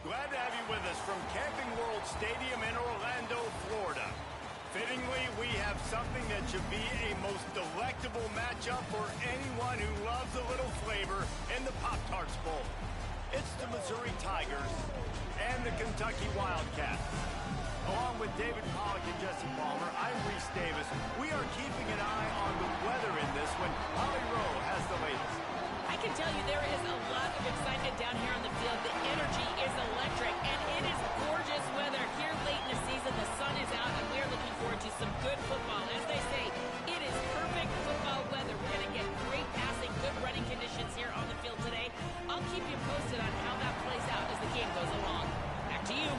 Glad to have you with us from Camping World Stadium in Orlando, Florida. Fittingly, we have something that should be a most delectable matchup for anyone who loves a little flavor in the Pop-Tarts Bowl. It's the Missouri Tigers and the Kentucky Wildcats. Along with David Pollack and Jesse Palmer, I'm Reese Davis. We are keeping an eye on the weather in this one. Holly Rowe has the latest. I can tell you there is a lot of excitement down here on the field. The energy is electric, and it is gorgeous weather. Here late in the season, the sun is out, and we're looking forward to some good football. As they say, it is perfect football weather. We're going to get great passing, good running conditions here on the field today. I'll keep you posted on how that plays out as the game goes along. Back to you.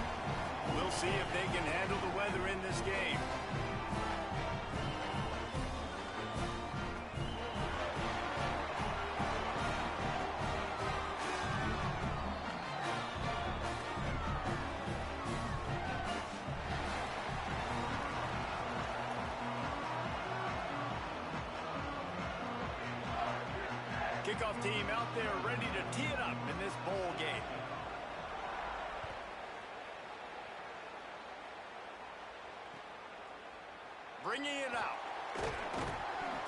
We'll see if they can handle the weather in this game. Kickoff team out there ready to tee it up in this bowl game. Bringing it out.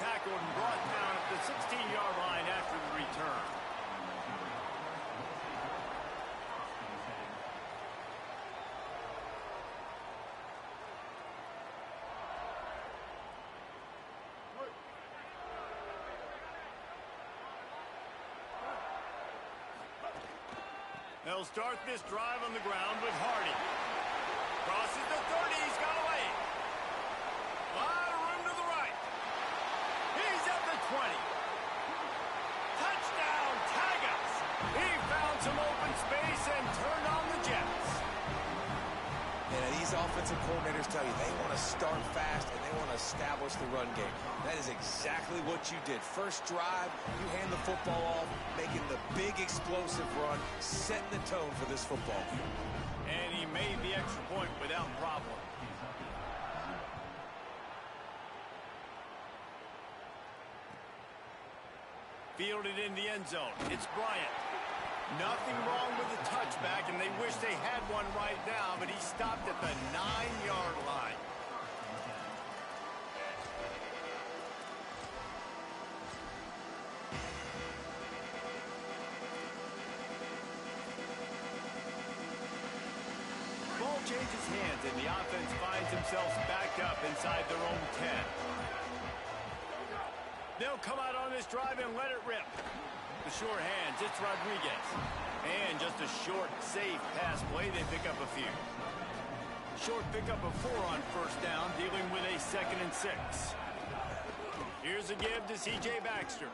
Tackled and brought down at the 16-yard line after the return. They'll start this drive on the ground with Hardy. Crosses the 30, he's got away. A lot of room to the right. He's at the 20. Touchdown, Tigers. He found some open space and turned on the Jets. And these offensive coordinators tell you they want to start fast and they want to establish the run game. That is exactly what you did. First drive, you hand the football off, making the big explosive run, setting the tone for this football game. And he made the extra point without problem. Fielded in the end zone. It's Bryant. Nothing wrong with the touchback, and they wish they had one right now, but he stopped at the 9-yard line. Ball changes hands, and the offense finds themselves backed up inside their own 10. They'll come out on this drive and let it rip. The short hands, it's Rodriguez. And just a short, safe pass play, they pick up a few. Short pickup of 4 on first down, dealing with a 2nd and 6. Here's a give to C.J. Baxter.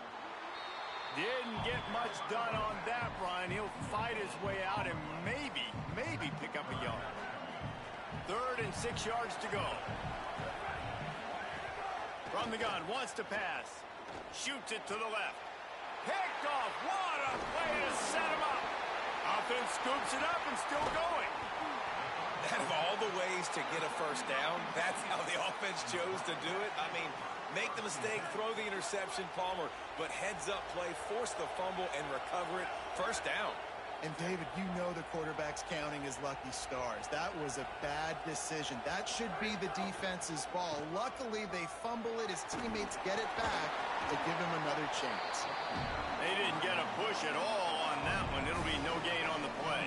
Didn't get much done on that run. He'll fight his way out and maybe pick up a yard. 3rd and 6 yards to go. From the gun, wants to pass. Shoots it to the left. Picked off. What a play to set him up. Offense scoops it up and still going. Out of all the ways to get a first down, that's how the offense chose to do it. I mean, make the mistake, throw the interception, Palmer, but heads-up play, force the fumble, and recover it. First down. And, David, you know the quarterback's counting his lucky stars. That was a bad decision. That should be the defense's ball. Luckily, they fumble it. His teammates get it back to give him another chance. They didn't get a push at all on that one. It'll be no gain on the play.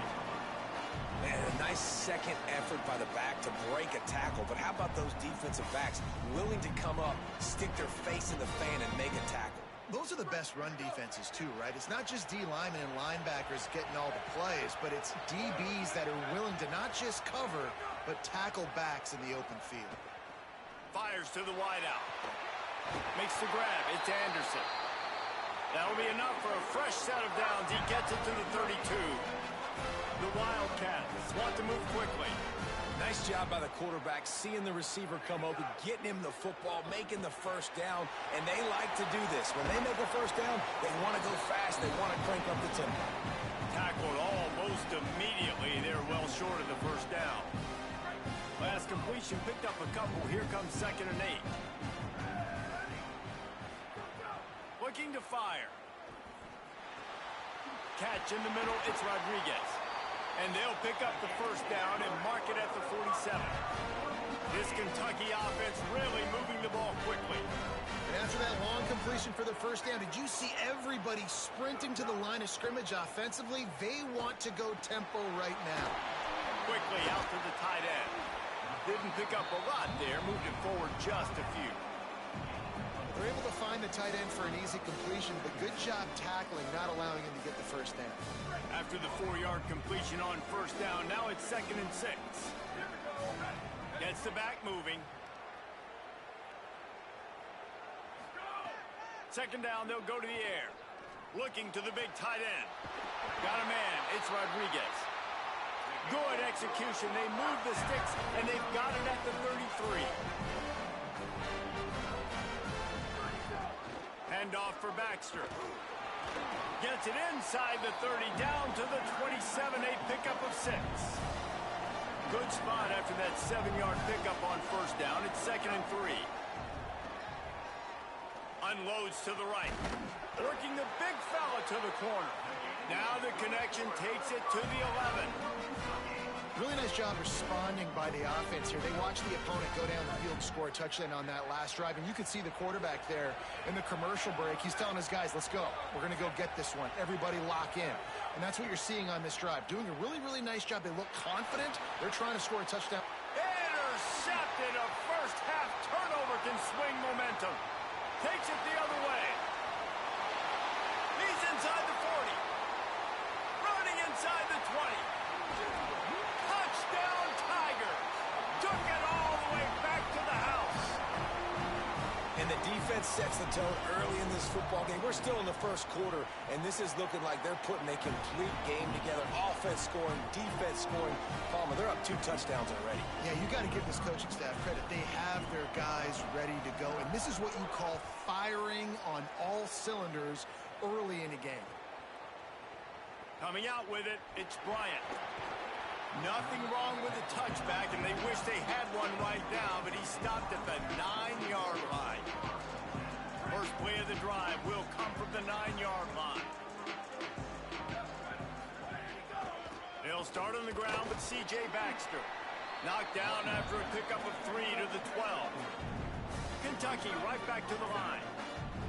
Man, a nice second effort by the back to break a tackle. But how about those defensive backs willing to come up, stick their face in the fan, and make a tackle? Those are the best run defenses, too, right? It's not just D linemen and linebackers getting all the plays, but it's DBs that are willing to not just cover, but tackle backs in the open field. Fires to the wideout. Makes the grab. It's Anderson. That'll be enough for a fresh set of downs. He gets it to the 32. The Wildcats want to move quickly. Nice job by the quarterback, seeing the receiver come open, getting him the football, making the first down, and they like to do this. When they make a first down, they want to go fast. They want to crank up the tempo. Tackled almost immediately. They're well short of the first down. Last completion picked up a couple. Here comes 2nd and 8. Looking to fire. Catch in the middle. It's Rodriguez. And they'll pick up the first down and mark it at the 47. This Kentucky offense really moving the ball quickly. And after that long completion for the first down, did you see everybody sprinting to the line of scrimmage offensively? They want to go tempo right now. Quickly out to the tight end. Didn't pick up a lot there, moved it forward just a few. They're able to find the tight end for an easy completion, but good job tackling, not allowing him to get the first down. After the 4-yard completion on first down, now it's 2nd and 6. Gets the back moving. 2nd down, they'll go to the air. Looking to the big tight end. Got a man, it's Rodriguez. Good execution, they move the sticks, and they've got it at the 33. Handoff for Baxter. Gets it inside the 30, down to the 27, a pickup of 6. Good spot after that 7-yard pickup on first down. It's 2nd and 3. Unloads to the right. Working the big fella to the corner. Now the connection takes it to the 11. Really nice job responding by the offense here. They watched the opponent go down the field, score a touchdown on that last drive, and you could see the quarterback there in the commercial break. He's telling his guys, let's go. We're going to go get this one. Everybody lock in. And that's what you're seeing on this drive. Doing a really, really nice job. They look confident. They're trying to score a touchdown. Intercepted. A first-half turnover can swing momentum. Takes it the other way. He's inside the 40. Running inside the 20. Touchdown, Tiger. Took it all the way back to the house. And the defense sets the tone early in this football game. We're still in the first quarter, and this is looking like they're putting a complete game together. Offense scoring, defense scoring. Palmer, they're up 2 touchdowns already. Yeah, you got to give this coaching staff credit. They have their guys ready to go, and this is what you call firing on all cylinders early in a game. Coming out with it, it's Bryant. Nothing wrong with the touchback, and they wish they had one right now, but he stopped at the 9-yard line. First play of the drive will come from the 9-yard line. They'll start on the ground with C.J. Baxter. Knocked down after a pickup of 3 to the 12. Kentucky right back to the line.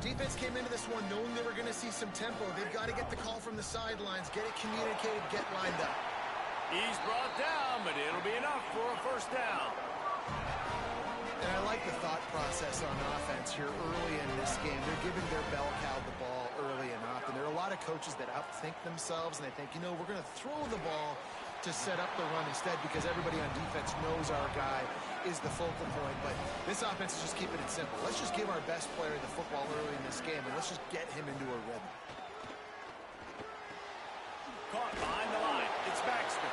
Defense came into this one knowing they were going to see some tempo. They've got to get the call from the sidelines, get it communicated, get lined up. He's brought down, but it'll be enough for a first down. And I like the thought process on offense here early in this game. They're giving their bell cow the ball early enough. And there are a lot of coaches that outthink themselves, and they think, you know, we're going to throw the ball to set up the run instead because everybody on defense knows our guy is the focal point. But this offense is just keeping it simple. Let's just give our best player the football early in this game, and let's just get him into a rhythm. Caught behind the line. It's Baxter.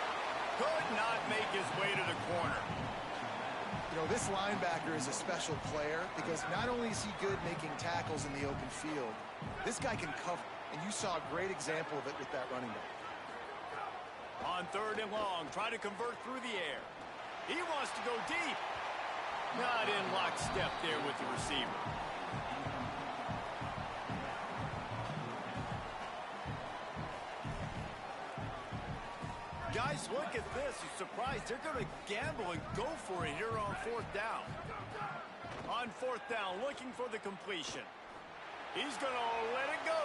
Could not make his way to the corner. You know, this linebacker is a special player because not only is he good making tackles in the open field, this guy can cover. And you saw a great example of it with that running back. On 3rd and long, try to convert through the air. He wants to go deep. Not in lockstep there with the receiver. Guys, look at this. You're surprised. They're going to gamble and go for it here on 4th down. On 4th down, looking for the completion. He's going to let it go.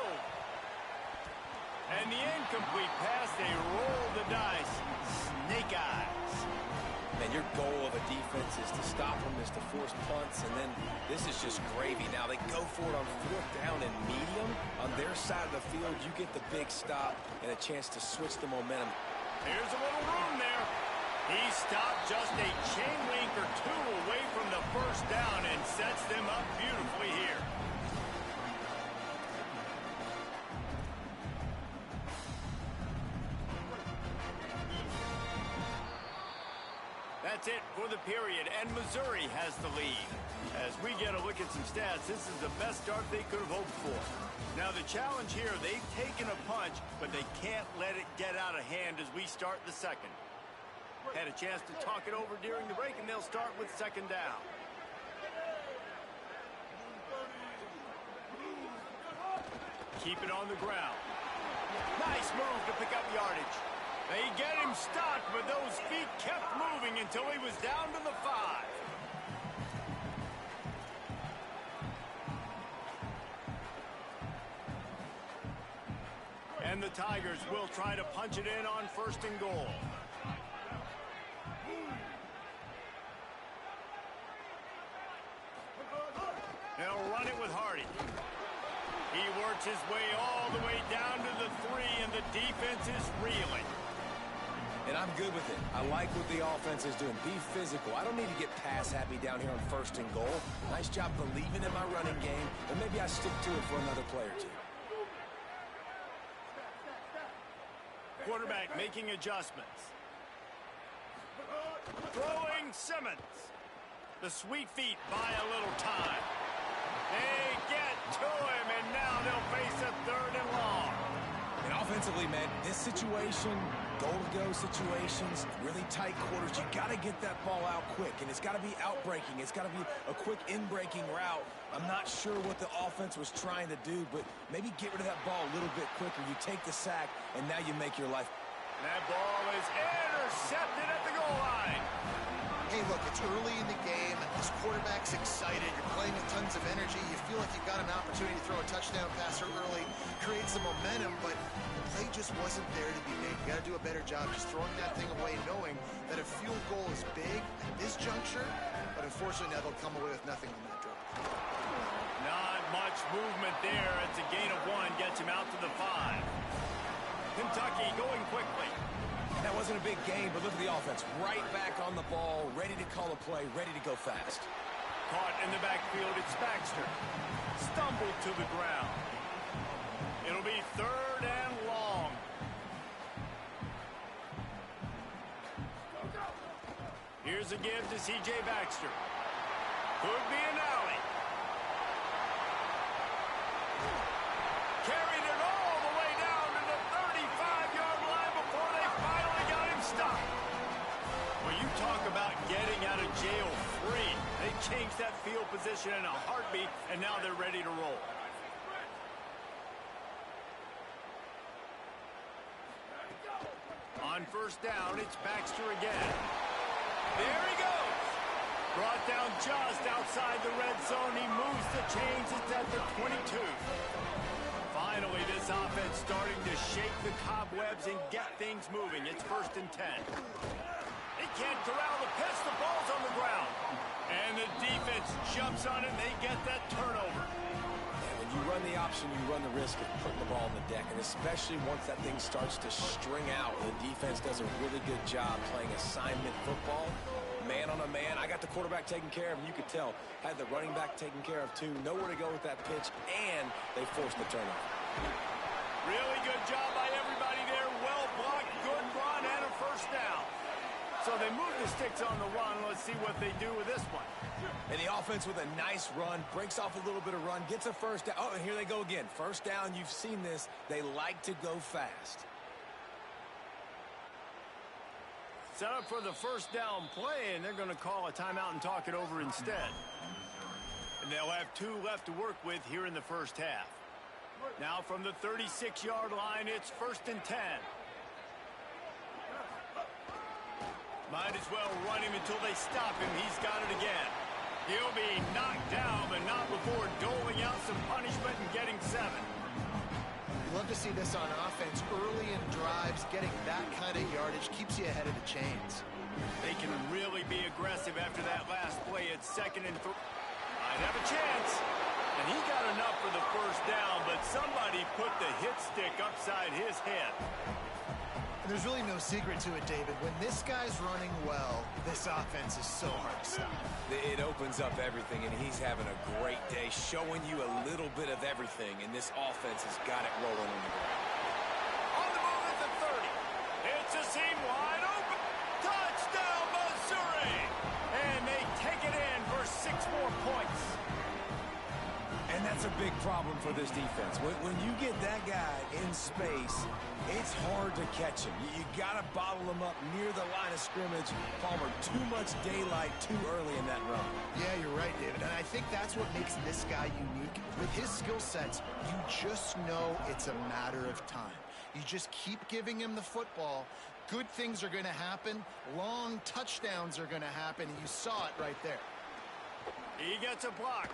And the incomplete pass, they roll the dice. Snake eyes. And your goal of a defense is to stop them, is to force punts, and then this is just gravy. Now they go for it on 4th down and medium. On their side of the field, you get the big stop and a chance to switch the momentum. There's a little room there. He stopped just a chain link or 2 away from the first down and sets them up beautifully here. That's it for the period, and Missouri has the lead. As we get a look at some stats, this is the best start they could have hoped for. Now the challenge here, they've taken a punch, but they can't let it get out of hand as we start the second. Had a chance to talk it over during the break, and they'll start with 2nd down. Keep it on the ground. Nice move to pick up yardage. They get him stopped, but those feet kept moving until he was down to the 5. And the Tigers will try to punch it in on 1st and goal. They'll run it with Hardy. He works his way all the way down to the 3, and the defense is reeling. And I'm good with it. I like what the offense is doing. Be physical. I don't need to get pass happy down here on 1st and goal. Nice job believing in my running game, and maybe I stick to it for another play or 2. Quarterback making adjustments. Throwing Simmons. The sweet feet buy a little time. They get to him, and now they'll face a 3rd and long. And offensively, man, this situation, goal-to-go situations, really tight quarters, you got to get that ball out quick, and it's got to be out-breaking. It's got to be a quick in-breaking route. I'm not sure what the offense was trying to do, but maybe get rid of that ball a little bit quicker. You take the sack, and now you make your life. That ball is intercepted at the goal line. Hey, look, it's early in the game. This quarterback's excited. You're playing with tons of energy. You feel like you've got an opportunity to throw a touchdown pass early, create some momentum, but the play just wasn't there to be made. You got to do a better job just throwing that thing away, knowing that a field goal is big at this juncture, but unfortunately now they'll come away with nothing on that drive. Not much movement there. It's a gain of 1, gets him out to the 5. Kentucky going quickly. That wasn't a big game, but look at the offense. Right back on the ball, ready to call a play, ready to go fast. Caught in the backfield, it's Baxter. Stumbled to the ground. It'll be 3rd and long. Here's a give to C.J. Baxter. Could be an alley. Carried it all the way down to the 35-yard line before they finally got him stopped. Well, you talk about getting out of jail free. They changed that field position in a heartbeat, and now they're ready to roll. On 1st down, it's Baxter again. There he goes. Brought down just outside the red zone. He moves the chains. It's at the 22. Finally, this offense starting to shake the cobwebs and get things moving. It's 1st and 10. They can't corral the pitch. The ball's on the ground. And the defense jumps on it, and they get that turnover. When you run the option, you run the risk of putting the ball on the deck, and especially once that thing starts to string out, the defense does a really good job playing assignment football. Man on a man. I got the quarterback taken care of, and you could tell. Had the running back taken care of, too. Nowhere to go with that pitch, and they forced the turnover. Really good job by everybody there. Well blocked, good run, and a 1st down. So they move the sticks on the run. Let's see what they do with this one. And the offense with a nice run, breaks off a little bit of run, gets a 1st down. Oh, and here they go again. 1st down, you've seen this. They like to go fast. Set up for the 1st down play, and they're going to call a timeout and talk it over instead. And they'll have 2 left to work with here in the 1st half. Now from the 36-yard line, it's 1st and 10. Might as well run him until they stop him. He's got it again. He'll be knocked down, but not before doling out some punishment and getting 7. You love to see this on offense. Early in drives, getting that kind of yardage keeps you ahead of the chains. They can really be aggressive after that last play. It's 2nd and 3. Might have a chance. And he got enough for the 1st down, but somebody put the hit stick upside his head. And there's really no secret to it, David. When this guy's running well, this offense is so hard to stop. It opens up everything, and he's having a great day, showing you a little bit of everything, and this offense has got it rolling on the ground. On the move at the 30. It's a seam wide open. Touchdown, Missouri! And they take it in for 6 more points. And that's a big problem for this defense. When you get that guy in space, it's hard to catch him. You got to bottle him up near the line of scrimmage. Palmer, too much daylight too early in that run. Yeah, you're right, David. And I think that's what makes this guy unique. With his skill sets, you just know it's a matter of time. You just keep giving him the football, good things are going to happen. Long touchdowns are going to happen, and you saw it right there. He gets a block.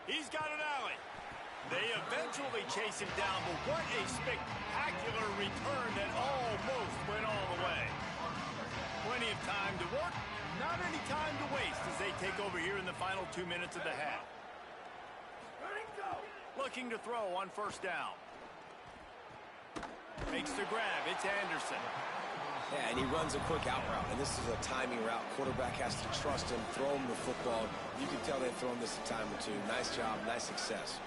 He's got an alley. They eventually chase him down, but what a spectacular return that almost went all the way. Plenty of time to work, not any time to waste as they take over here in the final 2 minutes of the half. Looking to throw on first down. Makes the grab. It's Anderson. Yeah, and he runs a quick out route, and this is a timing route. Quarterback has to trust him, throw him the football. You can tell they've thrown this a time or two. Nice job, nice success.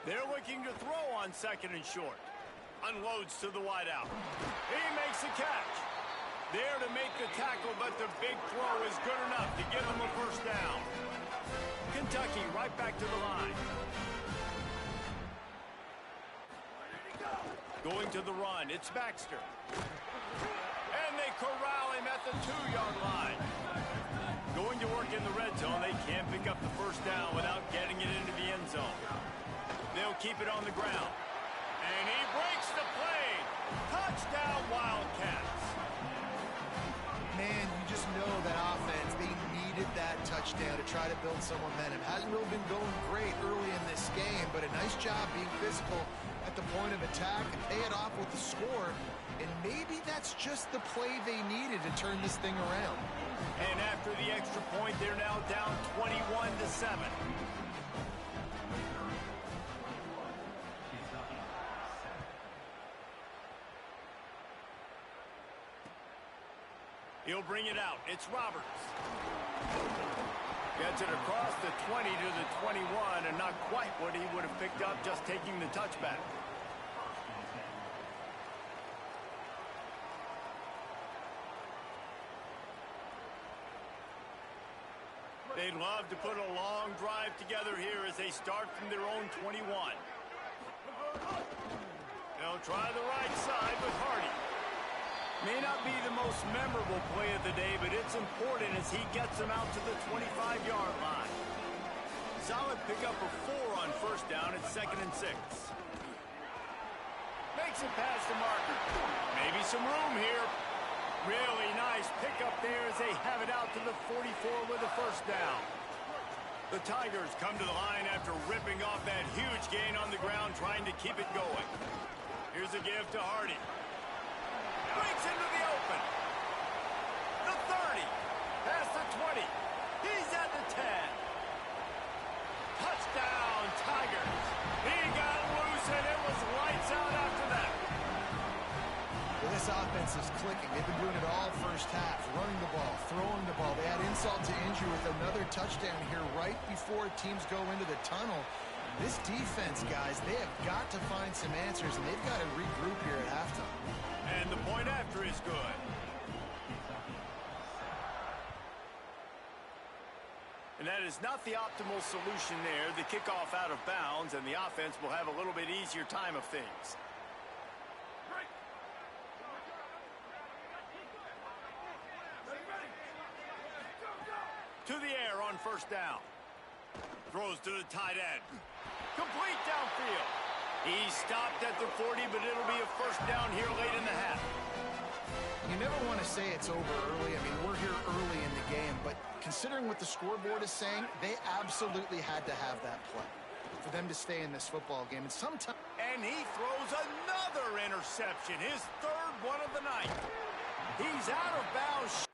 They're looking to throw on second and short. Unloads to the wideout. He makes a catch. There to make the tackle, but the big throw is good enough to give them a first down. Kentucky right back to the line. Going to the run, it's Baxter. And they corral him at the 2-yard line. Going to work in the red zone, they can't pick up the first down without getting it into the end zone. They'll keep it on the ground. And he breaks the play. Touchdown, Wildcats. Man, you just know that offense, they needed that touchdown to try to build some momentum. Hasn't really been going great early in this game, but a nice job being physical at the point of attack and pay it off with the score. And maybe that's just the play they needed to turn this thing around. And after the extra point, they're now down 21-7. He'll bring it out. It's Roberts. Gets it across the 20 to the 21, and not quite what he would have picked up just taking the touchback. They'd love to put a long drive together here as they start from their own 21. They'll try the right side with Hardy. May not be the most memorable play of the day, but it's important as he gets them out to the 25-yard line. Solid pickup of 4 on first down at 2nd and 6. Makes it past the marker. Maybe some room here. Really nice pickup there as they have it out to the 44 with a first down. The Tigers come to the line after ripping off that huge gain on the ground, trying to keep it going. Here's a give to Hardy. Breaks into the open. The 30. Past the 20. He's at the 10. Touchdown, Tigers. He got loose, and it was lights out after that. Well, this offense is clicking. They've been doing it all first half. Running the ball, throwing the ball. They had insult to injury with another touchdown here right before teams go into the tunnel. This defense, guys, they have got to find some answers, and they've got to regroup here at halftime. And the point after is good. And that is not the optimal solution there. The kickoff out of bounds, and the offense will have a little bit easier time of things. To the air on first down. Throws to the tight end. Complete downfield. He stopped at the 40, but it'll be a first down here late in the half. You never want to say it's over early. I mean, we're here early in the game, but considering what the scoreboard is saying, they absolutely had to have that play for them to stay in this football game. And sometimes... And he throws another interception, his 3rd one of the night. He's out of bounds